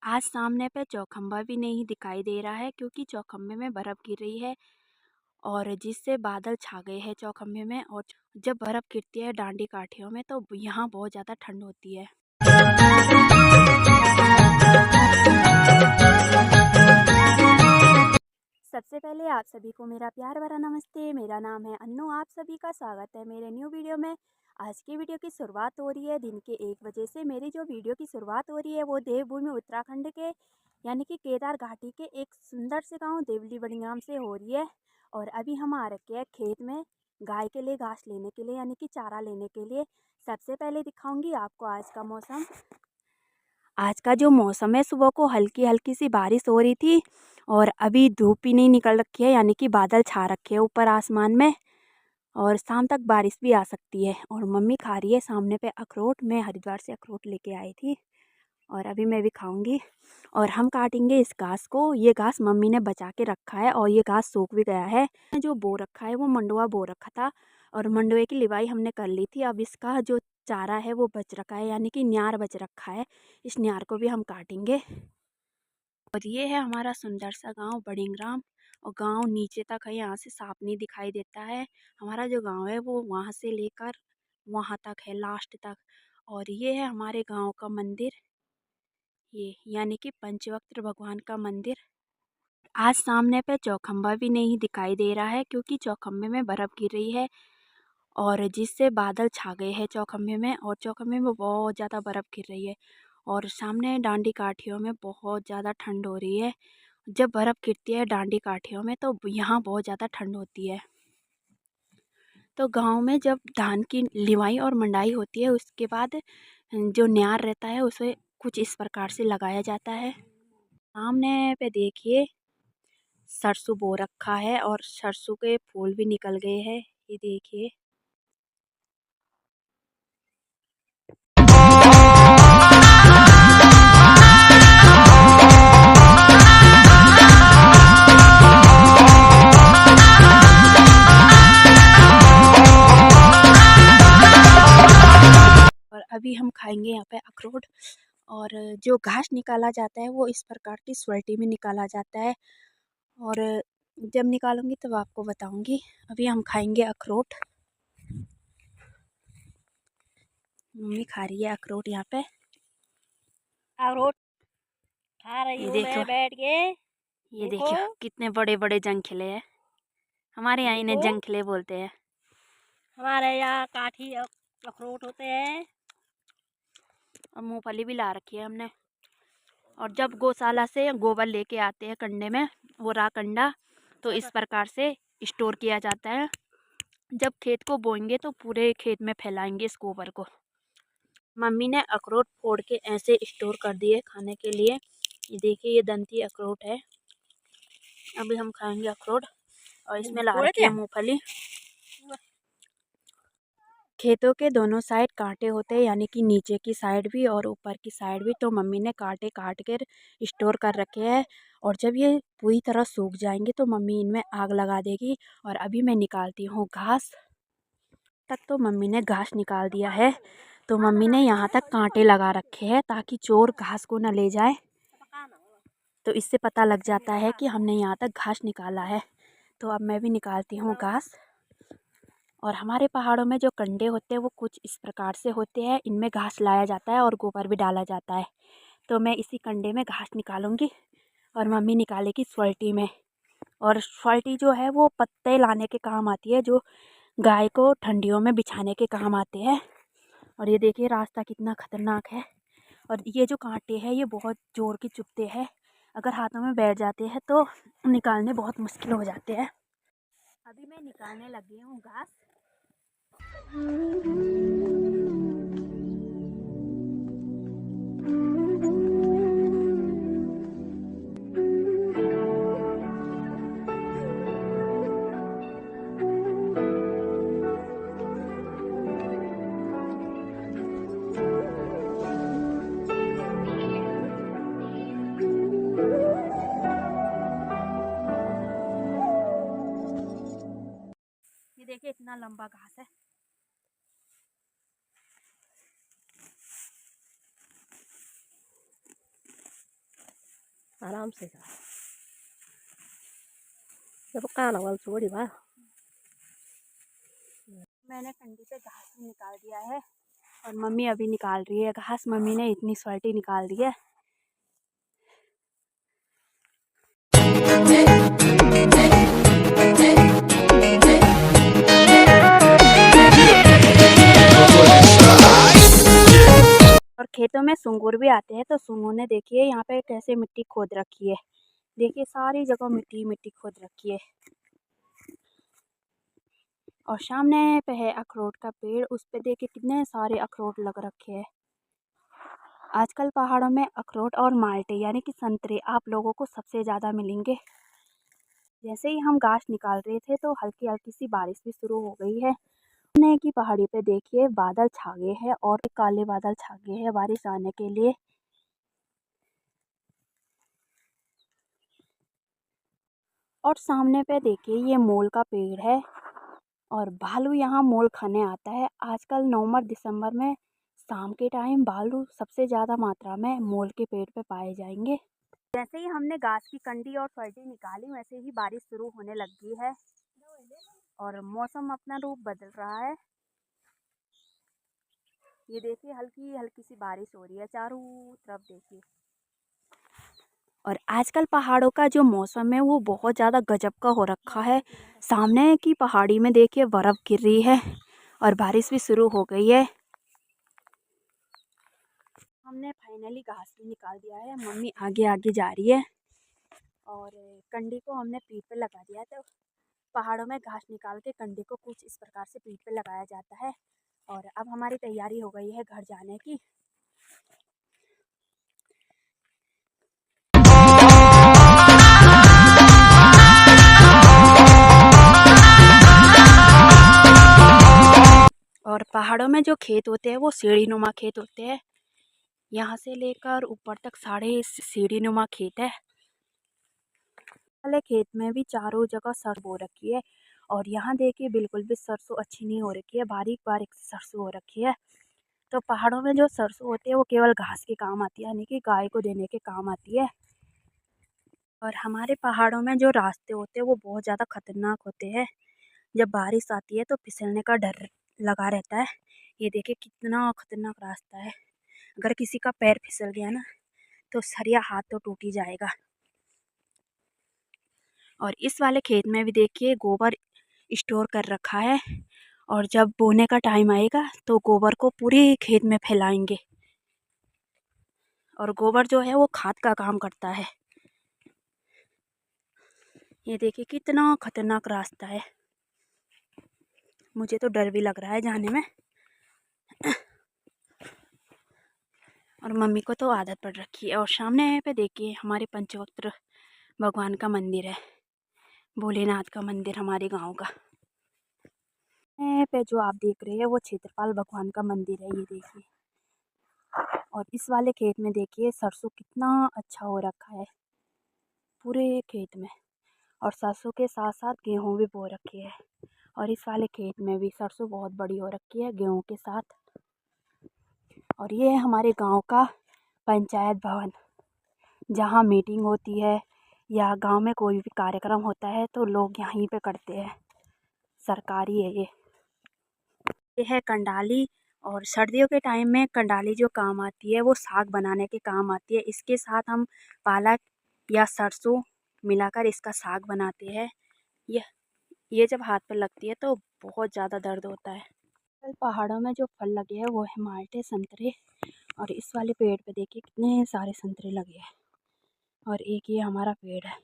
आज सामने पे चौखंबा भी नहीं दिखाई दे रहा है क्योंकि चौखंबे में बर्फ़ गिर रही है और जिससे बादल छा गए हैं चौखंबे में। और जब बर्फ़ गिरती है डांडी काठियों में तो यहाँ बहुत ज़्यादा ठंड होती है। सबसे पहले आप सभी को मेरा प्यार भरा नमस्ते। मेरा नाम है अन्नू। आप सभी का स्वागत है मेरे न्यू वीडियो में। आज की वीडियो की शुरुआत हो रही है दिन के 1 बजे से। मेरी जो वीडियो की शुरुआत हो रही है वो देवभूमि उत्तराखंड के यानी कि केदार घाटी के एक सुंदर से गांव देवली बड़ियाम से हो रही है। और अभी हम आ रखे हैं खेत में गाय के लिए घास लेने के लिए यानी कि चारा लेने के लिए। सबसे पहले दिखाऊंगी आपको आज का मौसम। आज का जो मौसम है सुबह को हल्की हल्की सी बारिश हो रही थी और अभी धूप ही नहीं निकल रखी है यानी कि बादल छा रखे हैं ऊपर आसमान में और शाम तक बारिश भी आ सकती है। और मम्मी खा रही है सामने पे अखरोट। मैं हरिद्वार से अखरोट लेके आई थी और अभी मैं भी खाऊंगी। और हम काटेंगे इस घास को। ये घास मम्मी ने बचा के रखा है और ये घास सूख भी गया है। जो बो रखा है वो मंडुआ बो रखा था और मंडुए की लिवाई हमने कर ली थी। अब इसका जो चारा है वो बच रखा है यानी कि न्यार बच रखा है। इस न्यार को भी हम काटेंगे। और ये है हमारा सुंदर सा गांव बड़िंग्राम। और गांव नीचे तक है, यहाँ से साफ नहीं दिखाई देता है। हमारा जो गांव है वो वहाँ से लेकर वहाँ तक है, लास्ट तक। और ये है हमारे गांव का मंदिर, ये यानी कि पंचवक्त्र भगवान का मंदिर। आज सामने पे चौखंबा भी नहीं दिखाई दे रहा है क्योंकि चौखंबे में बर्फ़ गिर रही है और जिससे बादल छा गए हैं चौखंबे में। और चौखंबे में बहुत ज़्यादा बर्फ़ गिर रही है और सामने डांडी काठियों में बहुत ज़्यादा ठंड हो रही है। जब बर्फ़ गिरती है डांडी काठियों में तो यहाँ बहुत ज़्यादा ठंड होती है। तो गांव में जब धान की लिवाई और मंडाई होती है उसके बाद जो न्यार रहता है उसे कुछ इस प्रकार से लगाया जाता है। सामने पे देखिए सरसों बो रखा है और सरसों के फूल भी निकल गए हैं, ये देखिए। और अभी हम खाएंगे यहाँ पे अखरोट। और जो घास निकाला जाता है वो इस प्रकार की सुरटी में निकाला जाता है और जब निकालूंगी तब आपको बताऊंगी। अभी हम खाएंगे अखरोट। मम्मी खा रही है अखरोट यहाँ पे। अखरोट खा रही ये हूँ देखो, मैं बैठ के। ये देखो देखियो कितने बड़े बड़े जंखले हैं। हमारे यहाँ इन्हें देखो जंखले बोलते हैं। हमारे यहाँ काठी अखरोट होते हैं। और मूंगफली भी ला रखी है हमने। और जब गौशाला से गोबर लेके आते हैं कंडे में, वो रहा कंडा, तो इस प्रकार से स्टोर किया जाता है। जब खेत को बोएंगे तो पूरे खेत में फैलाएंगे इस गोबर को। मम्मी ने अखरोट फोड़ के ऐसे स्टोर कर दिए खाने के लिए। ये देखिए ये दंती अखरोट है। अभी हम खाएंगे अखरोट और इसमें ला फोड़े रखी थे। है मूंगफली। खेतों के दोनों साइड कांटे होते हैं यानी कि नीचे की साइड भी और ऊपर की साइड भी। तो मम्मी ने कांटे काट कर स्टोर कर रखे हैं और जब ये पूरी तरह सूख जाएंगे तो मम्मी इनमें आग लगा देगी। और अभी मैं निकालती हूँ घास। तक तो मम्मी ने घास निकाल दिया है। तो मम्मी ने यहाँ तक कांटे लगा रखे हैं ताकि चोर घास को न ले जाए। तो इससे पता लग जाता है कि हमने यहाँ तक घास निकाला है। तो अब मैं भी निकालती हूँ घास। और हमारे पहाड़ों में जो कंडे होते हैं वो कुछ इस प्रकार से होते हैं। इनमें घास लाया जाता है और गोबर भी डाला जाता है। तो मैं इसी कंडे में घास निकालूंगी और मम्मी निकालेगी स्वल्टी में। और स्वल्टी जो है वो पत्ते लाने के काम आती है, जो गाय को ठंडियों में बिछाने के काम आते हैं। और ये देखिए रास्ता कितना खतरनाक है। और ये जो कांटे हैं ये बहुत जोर के चुभते हैं। अगर हाथों में बैठ जाते हैं तो निकालने बहुत मुश्किल हो जाते हैं। अभी मैं निकालने लगी हूँ घास। ये देखिए इतना लंबा घास है। आराम से खा। जब काला वाल छोड़ी बा मैंने कंडी से घास भी निकाल दिया है और मम्मी अभी निकाल रही है घास। मम्मी ने इतनी स्वाटी निकाल दी है। और खेतों में सुंगूर भी आते हैं, तो सुंगूर ने देखिए यहाँ पे कैसे मिट्टी खोद रखी है। देखिए सारी जगह मिट्टी मिट्टी खोद रखी है। और सामने पे है अखरोट का पेड़, उस पे देखिए कितने सारे अखरोट लग रखे हैं। आजकल पहाड़ों में अखरोट और माल्टे यानी कि संतरे आप लोगों को सबसे ज़्यादा मिलेंगे। जैसे ही हम घास निकाल रहे थे तो हल्की हल्की सी बारिश भी शुरू हो गई है। सामने की पहाड़ी पे देखिए बादल छा गए हैं और काले बादल छा गए हैं बारिश आने के लिए। और सामने पे देखिए ये मोल का पेड़ है और भालू यहाँ मोल खाने आता है। आजकल नवंबर दिसंबर में शाम के टाइम भालू सबसे ज़्यादा मात्रा में मोल के पेड़ पे पाए जाएंगे। जैसे ही हमने घास की कंडी और फर्टी निकाली वैसे ही बारिश शुरू होने लग गई है और मौसम अपना रूप बदल रहा है। ये देखिए हल्की हल्की सी बारिश हो रही है चारों तरफ देखिए। और आजकल पहाड़ों का जो मौसम है वो बहुत ज़्यादा गजब का हो रखा है। सामने की पहाड़ी में देखिए बर्फ़ गिर रही है और बारिश भी शुरू हो गई है। हमने फाइनली घास भी निकाल दिया है। मम्मी आगे आगे जा रही है और कंडी को हमने पीठ पे लगा दिया है। तो पहाड़ों में घास निकाल के कंडी को कुछ इस प्रकार से पीठ पे लगाया जाता है। और अब हमारी तैयारी हो गई है घर जाने की। और पहाड़ों में जो खेत होते हैं वो सीढ़ी नुमा खेत होते हैं। यहाँ से लेकर ऊपर तक साढ़े सीढ़ी नुमा खेत है। वाले खेत में भी चारों जगह सरसों बो रखी है और यहाँ देखिए बिल्कुल भी सरसों अच्छी नहीं हो रखी है, बारीक बारीक सरसों हो रखी है। तो पहाड़ों में जो सरसों होती है वो केवल घास के काम आती है, यानी कि गाय को देने के काम आती है। और हमारे पहाड़ों में जो रास्ते होते हैं वो बहुत ज़्यादा खतरनाक होते हैं। जब बारिश आती है तो फिसलने का डर लगा रहता है। ये देखिए कितना खतरनाक रास्ता है। अगर किसी का पैर फिसल गया ना तो सरिया हाथ तो टूट ही जाएगा। और इस वाले खेत में भी देखिए गोबर स्टोर कर रखा है और जब बोने का टाइम आएगा तो गोबर को पूरे खेत में फैलाएंगे। और गोबर जो है वो खाद का काम करता है। ये देखिए कितना खतरनाक रास्ता है, मुझे तो डर भी लग रहा है जाने में। और मम्मी को तो आदत पड़ रखी है। और सामने पे देखिए हमारे पंचवक्त्र भगवान का मंदिर है, भोलेनाथ का मंदिर हमारे गांव का। पे जो आप देख रहे हैं वो क्षेत्रपाल भगवान का मंदिर है, ये देखिए। और इस वाले खेत में देखिए सरसों कितना अच्छा हो रखा है पूरे खेत में। और सरसों के साथ साथ गेहूँ भी बो रखी है। और इस वाले खेत में भी सरसों बहुत बड़ी हो रखी है गेहूँ के साथ। और ये है हमारे गांव का पंचायत भवन, जहाँ मीटिंग होती है या गांव में कोई भी कार्यक्रम होता है तो लोग यहीं पे करते हैं। सरकारी है ये है कंडाली। और सर्दियों के टाइम में कंडाली जो काम आती है वो साग बनाने के काम आती है। इसके साथ हम पालक या सरसों मिलाकर इसका साग बनाते हैं। ये जब हाथ पर लगती है तो बहुत ज़्यादा दर्द होता है। पहाड़ों में जो फल लगे हैं वो है माल्टे संतरे। और इस वाले पेड़ पे देखिए कितने सारे संतरे लगे हैं और एक ये हमारा पेड़ है।